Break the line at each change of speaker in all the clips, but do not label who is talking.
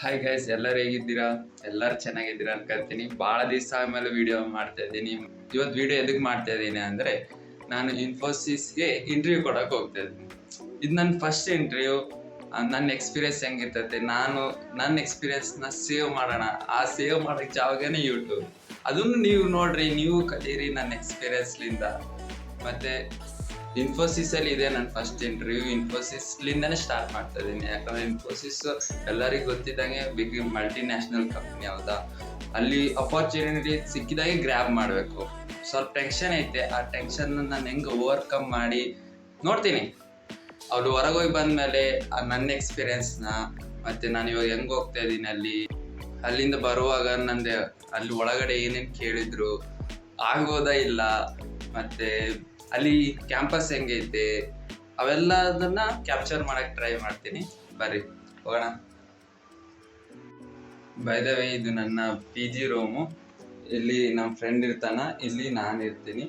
Hi guys, ಎಲ್ಲರೂ ಹೇಗಿದ್ದೀರಾ? ಎಲ್ಲರೂ ಚೆನ್ನಾಗಿದ್ದೀರಾ ಅನ್ಕೊಳ್ತೀನಿ. ಭಾಳ ದಿವಸ ಆದಮೇಲೆ ವಿಡಿಯೋ ಮಾಡ್ತಾ ಇದ್ದೀನಿ. ಇವತ್ತು ವಿಡಿಯೋ ಎದಕ್ಕೆ ಮಾಡ್ತಾ ಇದ್ದೀನಿ ಅಂದರೆ, ನಾನು ಇನ್ಫೋಸಿಸ್ಗೆ ಇಂಟರ್ವ್ಯೂ ಕೊಡೋಕೆ ಹೋಗ್ತಾ ಇದ್ದೀನಿ. ಇದು ನನ್ನ ಫಸ್ಟ್ ಇಂಟರ್ವ್ಯೂ. ನನ್ನ ಎಕ್ಸ್ಪೀರಿಯನ್ಸ್ ಹೆಂಗಿರ್ತೈತೆ, ನಾನು ನನ್ನ ಎಕ್ಸ್ಪೀರಿಯನ್ಸ್ನ ಸೇವ್ ಮಾಡೋಣ. ಆ ಸೇವ್ ಮಾಡೋಕ್ಕೆ ಜಾಗನೇ ಯೂಟ್ಯೂಬ್. ಅದನ್ನು ನೀವು ನೋಡ್ರಿ, ನೀವು ಕಲೀರಿ ನನ್ನ ಎಕ್ಸ್ಪೀರಿಯನ್ಸ್ಲಿಂದ. ಮತ್ತು ಇನ್ಫೋಸಿಸಲ್ಲಿ ಇದೆ ನನ್ನ ಫಸ್ಟ್ ಇಂಟರ್ವ್ಯೂ. ಇನ್ಫೋಸಿಸ್ಲಿಂದನೇ ಸ್ಟಾರ್ಟ್ ಮಾಡ್ತಾ ಇದ್ದೀನಿ. ಯಾಕಂದರೆ ಇನ್ಫೋಸಿಸ್ ಎಲ್ಲರಿಗೂ ಗೊತ್ತಿದ್ದಂಗೆ ಬಿಗ್ ಮಲ್ಟಿ ನ್ಯಾಷನಲ್ ಕಂಪ್ನಿ. ಹೌದಾ, ಅಲ್ಲಿ ಅಪಾರ್ಚುನಿಟಿ ಸಿಕ್ಕಿದಾಗೆ ಗ್ರ್ಯಾಬ್ ಮಾಡಬೇಕು. ಸ್ವಲ್ಪ ಟೆನ್ಷನ್ ಐತೆ. ಆ ಟೆನ್ಷನ್ ನಾನು ಹೆಂಗೆ ಓವರ್ಕಮ್ ಮಾಡಿ ನೋಡ್ತೀನಿ. ಅವ್ರು ಹೊರಗೆ ಹೋಗಿ ಬಂದಮೇಲೆ ನನ್ನ ಎಕ್ಸ್ಪೀರಿಯನ್ಸ್ನ, ಮತ್ತು ನಾನು ಇವಾಗ ಹೆಂಗೆ ಹೋಗ್ತಾ ಇದ್ದೀನಿ, ಅಲ್ಲಿಂದ ಬರುವಾಗ ನಂದು ಅಲ್ಲಿ ಒಳಗಡೆ ಏನೇನು ಕೇಳಿದ್ರು, ಆಗೋದಾ ಇಲ್ಲ, ಮತ್ತು ಅಲ್ಲಿ ಕ್ಯಾಂಪಸ್ ಹೆಂಗೈತೆ, ಅವೆಲ್ಲದನ್ನ ಕ್ಯಾಪ್ಚರ್ ಮಾಡಕ್ಕೆ ಟ್ರೈ ಮಾಡ್ತೀನಿ. ಬರ್ರಿ ಹೋಗೋಣ. ಬೈ ದ ವೇ, ಇದು ನನ್ನ PG ರೂಮು. ಇಲ್ಲಿ ನಮ್ಮ ಫ್ರೆಂಡ್ ಇರ್ತಾನ, ಇಲ್ಲಿ ನಾನು ಇರ್ತೀನಿ.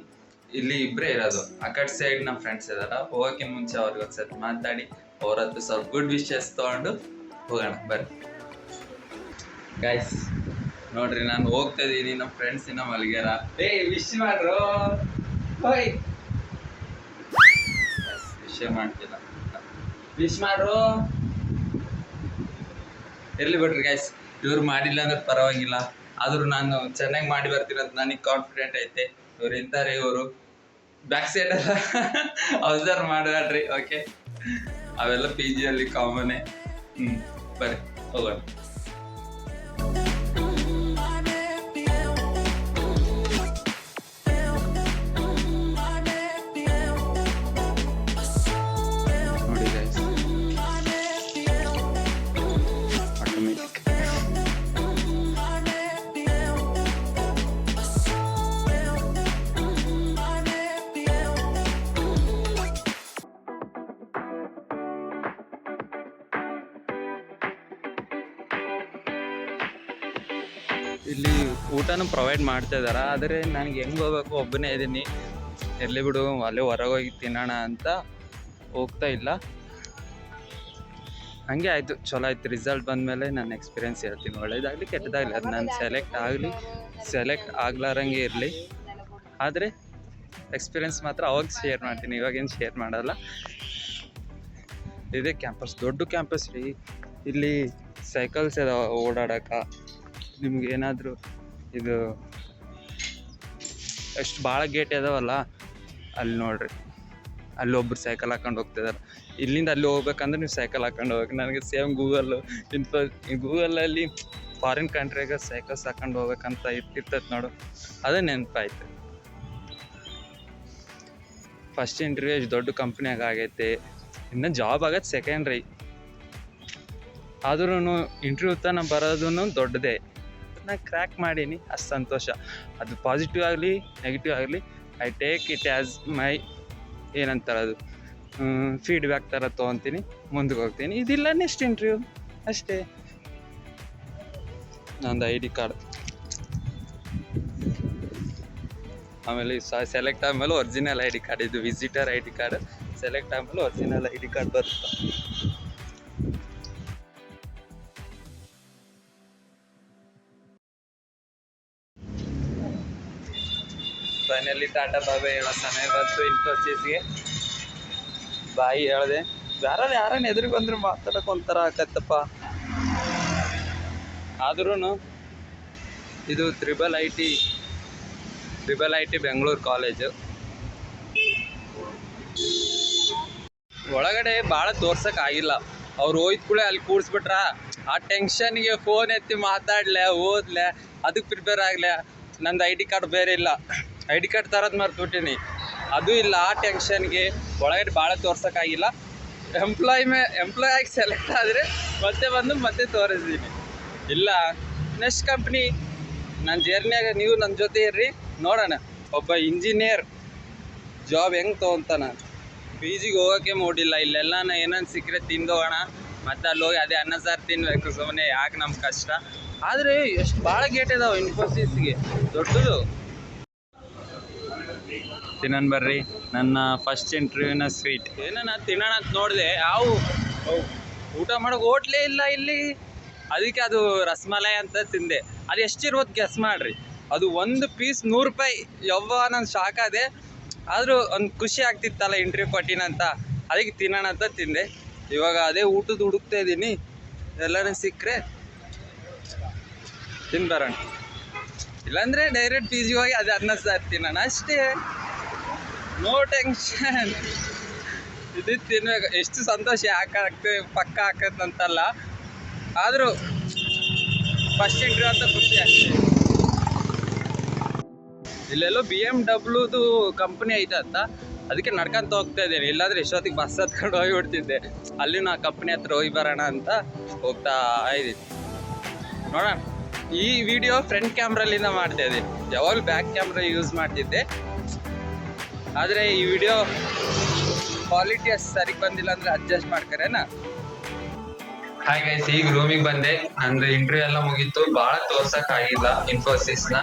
ಇಲ್ಲಿ ಇಬ್ಬರೇ ಇರೋದು. ಆ ಕಡೆ ಸೈಡ್ ನಮ್ಮ ಫ್ರೆಂಡ್ಸ್ ಇದಾರ. ಹೋಗೋಕ್ಕಿಂತ ಮುಂಚೆ ಅವ್ರಿಗೆ ಒಂದ್ಸತಿ ಮಾತಾಡಿ ಅವ್ರ ಹತ್ರ ಸ್ವಲ್ಪ ಗುಡ್ ವಿಶಸ್ ತೊಗೊಂಡು ಹೋಗೋಣ. ಬರ್ರಿ ಗೈಸ್, ನೋಡ್ರಿ ನಾನು ಹೋಗ್ತಾ ಇದ್ದೀನಿ. ನಮ್ಮ ಫ್ರೆಂಡ್ಸ್ ಇನ್ನ ಮಲ್ಗ್ಯಾರ. ವಿಶ್ ಮಾಡ್ರು. ಹೋಯ್, ವಿಷಯ ಮಾಡ್ತಿಲ್ಲ, ವಿಶ್ ಮಾಡ್ರು. ಇರ್ಲಿ ಬಿಡ್ರಿ ಗೈಸ್, ಇವ್ರು ಮಾಡಿಲ್ಲ ಅಂದ್ರೆ ಪರವಾಗಿಲ್ಲ. ಆದ್ರೂ ನಾನು ಚೆನ್ನಾಗಿ ಮಾಡಿ ಬರ್ತೀರಂತ ನನಗೆ ಕಾನ್ಫಿಡೆಂಟ್ ಐತೆ. ಇವ್ರು ಇಂತಾರೆ, ಇವರು ಬ್ಯಾಕ್ ಸೈಡ್ ಎಲ್ಲ ಅಬ್ಸರ್ವ್ ಮಾಡಬೇಡ್ರಿ. ಓಕೆ, ಅವೆಲ್ಲ PG ಅಲ್ಲಿ ಕಾಮನೇ. ಬರ್ರಿ ಹೋಗೋಣ. ಇಲ್ಲಿ ಊಟನೂ ಪ್ರೊವೈಡ್ ಮಾಡ್ತಾ ಇದಾರ. ಆದರೆ ನನಗೆ ಹೆಂಗೆ ಹೋಗ್ಬೇಕು, ಒಬ್ಬನೇ ಇದ್ದೀನಿ. ಇರಲಿ ಬಿಡು, ಅಲ್ಲೇ ಹೊರಗೆ ಹೋಗಿ ತಿನ್ನೋಣ ಅಂತ ಹೋಗ್ತಾ ಇಲ್ಲ. ಹಾಗೆ ಆಯಿತು, ಚಲೋ ಆಯ್ತು. ರಿಸಲ್ಟ್ ಬಂದಮೇಲೆ ನನ್ನ ಎಕ್ಸ್ಪೀರಿಯೆನ್ಸ್ ಹೇಳ್ತೀನಿ. ಒಳ್ಳೇದಾಗಲಿ ಕೆಟ್ಟದಾಗಲಿ, ಅದು ನಾನು ಸೆಲೆಕ್ಟ್ ಆಗ್ಲಾರಂಗೆ ಇರಲಿ. ಆದರೆ ಎಕ್ಸ್ಪೀರಿಯೆನ್ಸ್ ಮಾತ್ರ ಅವಾಗ ಶೇರ್ ಮಾಡ್ತೀನಿ, ಇವಾಗೇನು ಶೇರ್ ಮಾಡಲ್ಲ. ಇದೇ ಕ್ಯಾಂಪಸ್, ದೊಡ್ಡ ಕ್ಯಾಂಪಸ್ ರೀ. ಇಲ್ಲಿ ಸೈಕಲ್ಸ್ ಇದಾವೆ ಓಡಾಡೋಕೆ. ನಿಮ್ಗೆ ಏನಾದರೂ ಇದು ಎಷ್ಟು ಭಾಳ ಗೇಟ್ ಇದಾವಲ್ಲ, ಅಲ್ಲಿ ನೋಡ್ರಿ, ಅಲ್ಲಿ ಒಬ್ರು ಸೈಕಲ್ ಹಾಕೊಂಡು ಹೋಗ್ತಿದ್ದಾರೆ. ಇಲ್ಲಿಂದ ಅಲ್ಲಿ ಹೋಗ್ಬೇಕಂದ್ರೆ ನೀವು ಸೈಕಲ್ ಹಾಕೊಂಡು ಹೋಗ್ಬೇಕು. ನನಗೆ ಸೇಮ್ ಗೂಗಲಲ್ಲಿ ಫಾರಿನ್ ಕಂಟ್ರಿಯಾಗ ಸೈಕಲ್ಸ್ ಹಾಕೊಂಡು ಹೋಗ್ಬೇಕಂತ ಇರ್ತೈತೆ ನೋಡು, ಅದೇ ನೆನಪಾಯ್ತು. ಫಸ್ಟ್ ಇಂಟರ್ವ್ಯೂ ಎಷ್ಟು ದೊಡ್ಡ ಕಂಪ್ನಿಯಾಗ ಆಗೈತೆ. ಇನ್ನು ಜಾಬ್ ಆಗೋದು ಸೆಕೆಂಡ್ರಿ. ಆದ್ರೂ ಇಂಟರ್ವ್ಯೂ ತನಕ ಬರೋದು ದೊಡ್ಡದೇ. ನಾನು ಕ್ರ್ಯಾಕ್ ಮಾಡೀನಿ, ಅಷ್ಟು ಸಂತೋಷ. ಅದು ಪಾಸಿಟಿವ್ ಆಗಲಿ ನೆಗೆಟಿವ್ ಆಗಲಿ, I take it as my ಏನಂತಾರೆ ಅದು ಫೀಡ್ಬ್ಯಾಕ್ ಥರ ತೊಗೊತೀನಿ, ಮುಂದಕ್ಕೆ ಹೋಗ್ತೀನಿ. ಇದಿಲ್ಲ ನೆಕ್ಸ್ಟ್ ಇಂಟರ್ವ್ಯೂ ಅಷ್ಟೇ. ನಂದು ID ಕಾರ್ಡ್, ಆಮೇಲೆ ಸೆಲೆಕ್ಟ್ ಆದಮೇಲೆ ಒರಿಜಿನಲ್ ID ಕಾರ್ಡ್. ಇದು ವಿಸಿಟರ್ ID ಕಾರ್ಡ್. ಸೆಲೆಕ್ಟ್ ಆದಮೇಲೆ ಒರಿಜಿನಲ್ ID ಕಾರ್ಡ್ ಬರುತ್ತೆ. ಫೈನಲಿ ಟಾಟಾ ಬಾಬಾ ಹೇಳೋ ಸಮಯ ಬಂತು. ಇನ್ಫೋಸಿಸ್ಗೆ ಬಾಯಿ ಹೇಳಿದೆ. ಯಾರನ್ನ ಎದುರಿಗೆ ಬಂದ್ರೆ ಮಾತಾಡೋಕೆ ಒಂಥರ ಆಕತ್ತಪ್ಪ. ಆದ್ರೂ ಇದು triple I T Bengaluru college. ಒಳಗಡೆ ಭಾಳ ತೋರ್ಸೋಕ್ಕಾಗಿಲ್ಲ. ಅವ್ರು ಹೋಯ್ತು ಕೂಡ ಅಲ್ಲಿ ಕೂಡಿಸ್ಬಿಟ್ರ. ಆ ಟೆನ್ಷನ್ಗೆ ಫೋನ್ ಎತ್ತಿ ಮಾತಾಡ್ಲೆ, ಓದ್ಲೆ, ಅದಕ್ಕೆ ಪ್ರಿಪೇರ್ ಆಗಲೆ. ನಂದು ID ಕಾರ್ಡ್ ಬೇರೆ ಇಲ್ಲ, ID ಕಾರ್ಡ್ ತರೋದು ಮರ್ತ್ಬಿಟ್ಟಿನಿ, ಅದು ಇಲ್ಲ. ಆ ಟೆನ್ಷನ್ಗೆ ಒಳಗಡೆ ಭಾಳ ತೋರ್ಸೋಕ್ಕಾಗಿಲ್ಲ. ಎಂಪ್ಲಾಯ್ ಆಗಿ ಸೆಲೆಕ್ಟ್ ಆದರೆ ಮತ್ತೆ ತೋರಿಸ್ತೀನಿ. ಇಲ್ಲ, ನೆಕ್ಸ್ಟ್ ಕಂಪ್ನಿ ನನ್ನ ಜರ್ನಿಯಾಗ ನೀವು ನನ್ನ ಜೊತೆ ಇರ್ರಿ, ನೋಡೋಣ ಒಬ್ಬ ಇಂಜಿನಿಯರ್ ಜಾಬ್ ಹೆಂಗೆ ತೊಗೊತಾನ. PGಗೆ ಹೋಗೋಕ್ಕೆ ಮೂಡಿಲ್ಲ. ಇಲ್ಲೆಲ್ಲ ಏನೇನು ಸಿಕ್ಕರೆ ತಿಂದೋಗೋಣ, ಮತ್ತು ಅಲ್ಲಿ ಹೋಗಿ ಅದೇ ಅನ್ನ ಸಾರು ತಿನ್ನಬೇಕು. ಸುಮ್ಮನೆ ಯಾಕೆ ನಮ್ಮ ಕಷ್ಟ. ಆದರೆ ಎಷ್ಟು ಭಾಳ ಗೇಟ್ ಇದಾವೆ ಇನ್ಫೋಸಿಸ್ಗೆ, ದೊಡ್ಡದು. ತಿನ್ನೋಣ ಬರ್ರಿ. ನನ್ನ ಫಸ್ಟ್ ಇಂಟರ್ವ್ಯೂನ ಸ್ವೀಟ್ ಏನೋ ನಾನು ತಿನ್ನೋಣ ಅಂತ ನೋಡಿದೆ. ಊಟ ಮಾಡೋಕೆ ಹೋಟ್ಲೇ ಇಲ್ಲ ಇಲ್ಲಿ.
ಅದಕ್ಕೆ ಅದು ರಸಮಲೈ ಅಂತ ತಿಂದೆ. ಅದು ಎಷ್ಟಿರ್ಬೋದು ಗೆಸ್ ಮಾಡ್ರಿ. ಅದು ಒಂದು ಪೀಸ್ 100 ರೂಪಾಯಿ. ಯವ್ವ ನಾನು ಶಾಕ್ ಆದೆ. ಆದರೂ ಒಂದು ಖುಷಿ ಆಗ್ತಿತ್ತಲ್ಲ ಇಂಟರ್ವ್ಯೂ ಕೊಟ್ಟಿನಂತ, ಅದಕ್ಕೆ ತಿನ್ನೋಣ ಅಂತ ತಿಂದೆ. ಇವಾಗ ಅದೇ ಊಟದ ಹುಡುಕ್ತಾ ಇದ್ದೀನಿ, ಎಲ್ಲನೂ ಸಿಕ್ಕರೆ ತಿಂದು ಬರೋಣ. ಇಲ್ಲಾಂದರೆ ಡೈರೆಕ್ಟ್ ಪಿ ಜಿ ಹೋಗಿ ಅದು ಅನ್ನ ಸಾರು ತಿನ್ನೋಣ ಅಷ್ಟೇ. No tension. ಇದು ತಿನ್ಬೇಕು. ಎಷ್ಟು ಸಂತೋಷ ಯಾಕಾಗ್ತದೆ, ಪಕ್ಕ ಹಾಕತ್ತಂತಲ್ಲ, ಆದರೂ ಫಸ್ಟ್ ಇಂಟರ್ವ್ಯೂ ಅಂತ ಖುಷಿ ಆಗ್ತದೆ. ಇಲ್ಲೆಲ್ಲೋ BMW ಕಂಪ್ನಿ ಐತಂತ, ಅದಕ್ಕೆ ನಡ್ಕೊಂತ ಹೋಗ್ತಾ ಇದ್ದೀನಿ. ಇಲ್ಲಾಂದ್ರೆ ಇಷ್ಟೊತ್ತಿಗೆ ಬಸ್ ಹತ್ಕೊಂಡು ಹೋಗಿಬಿಡ್ತಿದ್ದೆ. ಅಲ್ಲಿ ನಾ ಕಂಪ್ನಿ ಹತ್ರ ಹೋಗಿ ಬರೋಣ ಅಂತ ಹೋಗ್ತಾ ಇದ್ದೀನಿ. ನೋಡೋಣ. ಈ ವಿಡಿಯೋ ಫ್ರಂಟ್ ಕ್ಯಾಮ್ರಲ್ಲಿಂದ ಮಾಡ್ತಾ ಇದ್ದೀನಿ. ಯಾವಾಗಲೂ ಬ್ಯಾಕ್ ಕ್ಯಾಮ್ರಾ ಯೂಸ್ ಮಾಡ್ತಿದ್ದೆ, ಆದರೆ ಈ ವಿಡಿಯೋ ಕ್ವಾಲಿಟಿ ಅಷ್ಟು ಸರಿಗೆ ಬಂದಿಲ್ಲ ಅಂದರೆ ಅಡ್ಜಸ್ಟ್ ಮಾಡ್ಕರೇನಾ.
ಹಾಯ್ ಗೈಸ್, ಈಗ ರೂಮಿಗೆ ಬಂದೆ. ನಂದು ಇಂಟರ್ವ್ಯೂ ಎಲ್ಲ ಮುಗೀತು. ಭಾಳ ತೋರ್ಸಕ್ಕಾಗಿಲ್ಲ ಇನ್ಫೋಸಿಸ್ನ.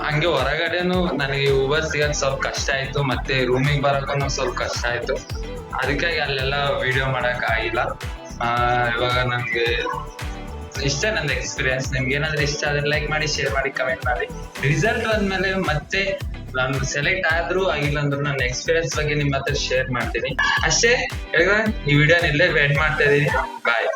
ಹಂಗೆ ಹೊರಗಡೆನು ನನಗೆ ಊಬರ್ ಸಿಗೋದು ಸ್ವಲ್ಪ ಕಷ್ಟ ಆಯಿತು, ಮತ್ತೆ ರೂಮಿಗೆ ಬರೋಕ್ಕೂ ಸ್ವಲ್ಪ ಕಷ್ಟ ಆಯಿತು. ಅದಕ್ಕಾಗಿ ಅಲ್ಲೆಲ್ಲ ವಿಡಿಯೋ ಮಾಡೋಕ್ಕಾಗಿಲ್ಲ. ಇವಾಗ ನನಗೆ ಇಷ್ಟ ನಂದು ಎಕ್ಸ್ಪೀರಿಯನ್ಸ್. ನಿಮ್ಗೆ ಏನಾದರೂ ಇಷ್ಟ ಆದರೆ ಲೈಕ್ ಮಾಡಿ, ಶೇರ್ ಮಾಡಿ, ಕಮೆಂಟ್ ಮಾಡಿ. ರಿಸಲ್ಟ್ ಬಂದಮೇಲೆ ಮತ್ತೆ ನಾನು ಸೆಲೆಕ್ಟ್ ಆದ್ರೂ ಆಗಿಲ್ಲ ಅಂದ್ರೂ ನನ್ನ ಎಕ್ಸ್ಪೀರಿಯನ್ಸ್ ಬಗ್ಗೆ ನಿಮ್ಮ ಹತ್ರ ಶೇರ್ ಮಾಡ್ತೀನಿ ಅಷ್ಟೇ. ಈ ವಿಡಿಯೋನ ಇಲ್ಲೇ ವೇಟ್ ಮಾಡ್ತಾ ಇದ್ದೀನಿ. ಬಾಯ್.